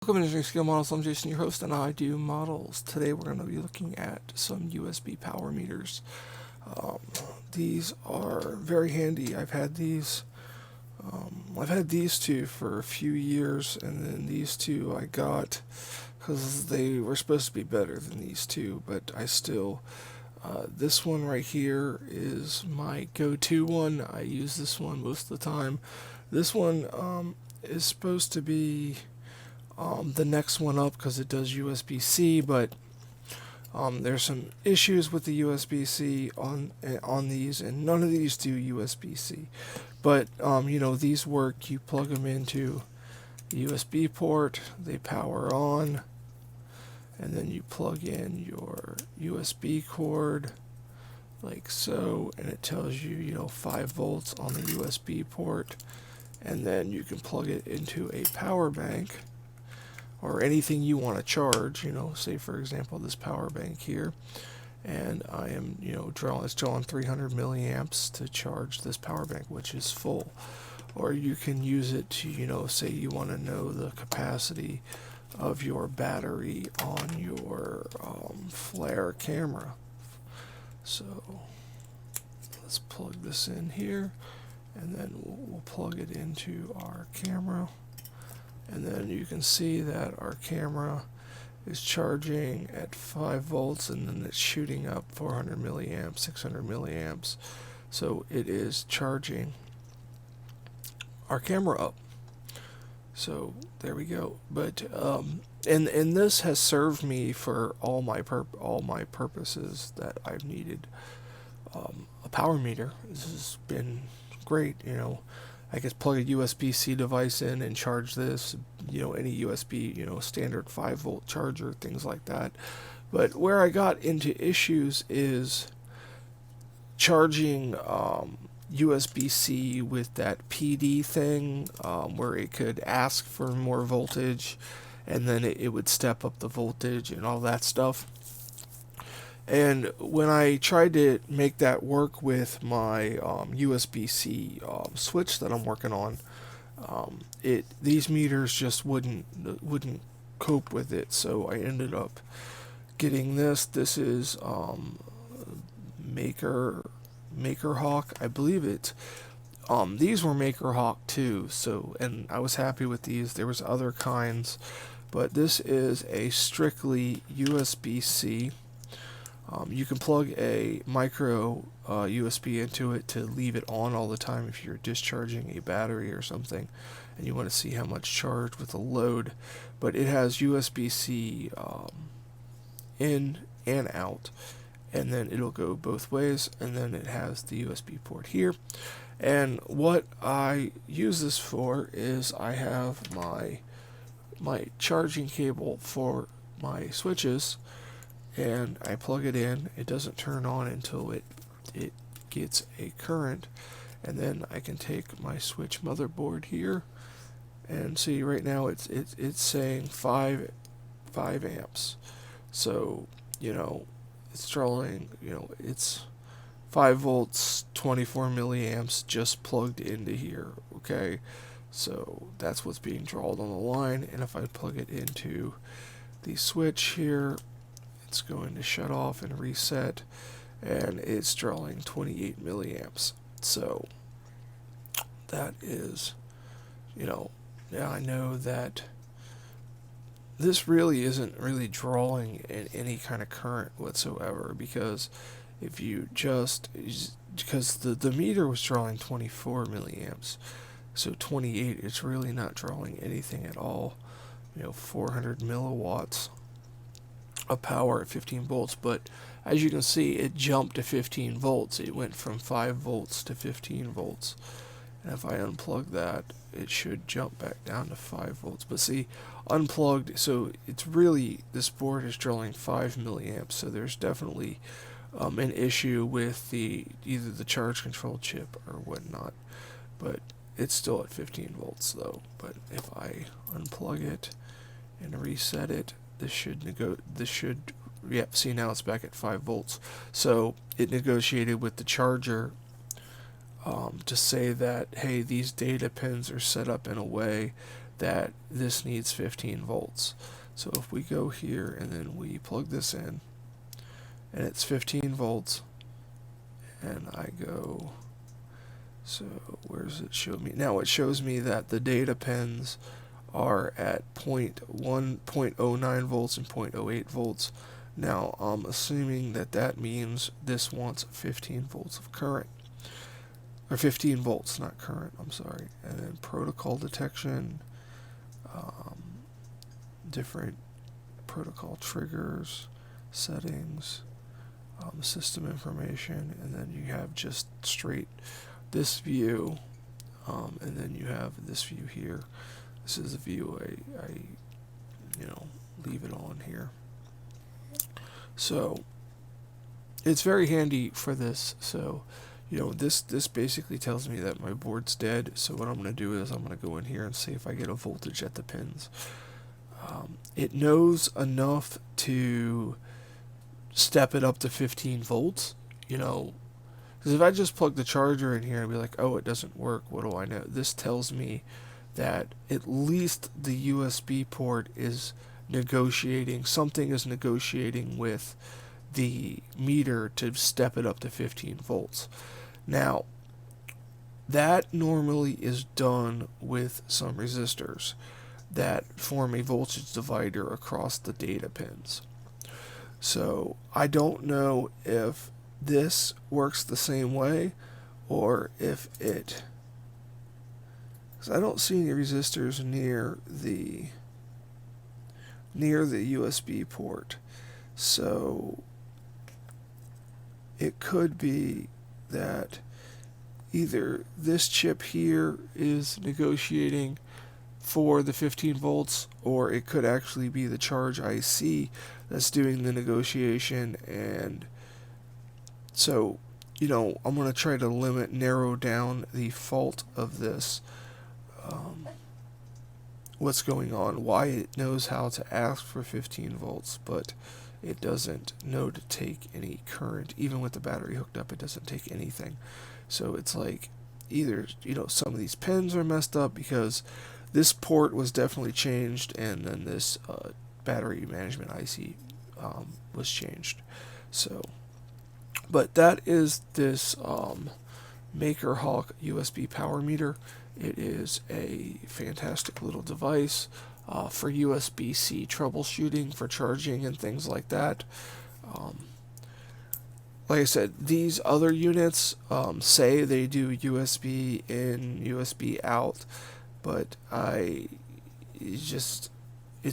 Welcome to Engineering Skill Models. I'm Jason, your host, and I do models. Today we're going to be looking at some USB power meters. Um, these are very handy. I've had these two for a few years, and then these two I got because they were supposed to be better than these two, but I still. This one right here is my go-to one. I use this one most of the time. This one is supposed to be the next one up because it does USB-C, but there's some issues with the USB-C on these, and none of these do USB-C. But these work. You plug them into a USB port, they power on, and then you plug in your USB cord like so, and it tells you 5 volts on the USB port, and then you can plug it into a power bank or anything you want to charge, say for example this power bank here, and I am, it's drawing 300 milliamps to charge this power bank, which is full. Or you can use it to, say you want to know the capacity of your battery on your flare camera. So let's plug this in here, and then we'll plug it into our camera. And then you can see that our camera is charging at 5 volts, and then it's shooting up 400 milliamps, 600 milliamps. So it is charging our camera up. So there we go. But and this has served me for all my purposes that I've needed a power meter. This has been great. I could plug a USB-C device in and charge this, any USB, standard 5-volt charger, things like that. But where I got into issues is charging USB-C with that PD thing, where it could ask for more voltage, and then it would step up the voltage and all that stuff. And when I tried to make that work with my USB-C switch that I'm working on, these meters just wouldn't cope with it. So I ended up getting this. This is Maker Hawk, I believe it. These were Maker Hawk too. So, and I was happy with these. There was other kinds, but this is a strictly USB-C. You can plug a micro USB into it to leave it on all the time if you're discharging a battery or something and you want to see how much charge with a load. But it has USB-C in and out, and then it'll go both ways, and then it has the USB port here. And what I use this for is I have my charging cable for my switches, and I plug it in. It doesn't turn on until it gets a current, and then I can take my switch motherboard here and see right now it's saying 5 amps. So it's drawing, it's 5 volts, 24 milliamps just plugged into here. Okay, so that's what's being drawn on the line. And if I plug it into the switch here, it's going to shut off and reset, and it's drawing 28 milliamps. So that is, now I know that this really isn't really drawing any kind of current whatsoever, because if you because the meter was drawing 24 milliamps, so 28, it's really not drawing anything at all. 400 milliwatts of power at 15 volts, but as you can see, it jumped to 15 volts. It went from 5 volts to 15 volts. And if I unplug that, it should jump back down to 5 volts. But see, unplugged, so it's really, this board is drawing 5 milliamps, so there's definitely an issue with either the charge control chip or whatnot. But it's still at 15 volts though. But if I unplug it and reset it, this should yep, see, now it's back at 5 volts. So it negotiated with the charger to say that, hey, these data pins are set up in a way that this needs 15 volts. So if we go here and then we plug this in, and it's 15 volts, and I go, so where does it show me? Now it shows me that the data pins are at 0.09 volts and 0.08 volts. Now I'm assuming that that means this wants 15 volts of current, or 15 volts, not current, I'm sorry. And then protocol detection, different protocol triggers, settings, system information, and then you have just straight this view, and then you have this view here. This is the view I leave it on here. So it's very handy for this. So this basically tells me that my board's dead. So what I'm going to do is I'm going to go in here and see if I get a voltage at the pins. It knows enough to step it up to 15 volts, because if I just plug the charger in here and be like, oh, it doesn't work, what do I know? This tells me that at least the USB port is negotiating, something is negotiating with the meter to step it up to 15 volts. Now, that normally is done with some resistors that form a voltage divider across the data pins. So I don't know if this works the same way, or if it, because I don't see any resistors near the USB port. So it could be that either this chip here is negotiating for the 15 volts, or it could actually be the charge IC that's doing the negotiation. And so, I'm going to try to narrow down the fault of this, what's going on, why it knows how to ask for 15 volts, but it doesn't know to take any current. Even with the battery hooked up, it doesn't take anything. So it's like either, some of these pins are messed up because this port was definitely changed, and then this battery management IC was changed. So, but that is this MakerHawk USB power meter. It is a fantastic little device for USB-C troubleshooting, for charging and things like that. Like I said, these other units say they do USB in, USB out, but it's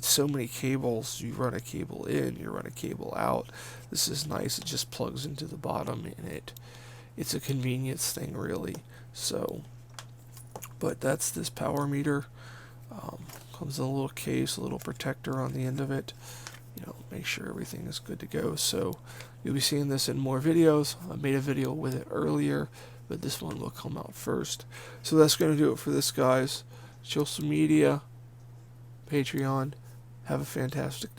so many cables. You run a cable in, you run a cable out. This is nice. It just plugs into the bottom, and it's a convenience thing, really. So, but that's this power meter. Comes in a little case, a little protector on the end of it. Make sure everything is good to go. So you'll be seeing this in more videos. I made a video with it earlier, but this one will come out first. So that's going to do it for this, guys. Social media, Patreon. Have a fantastic day.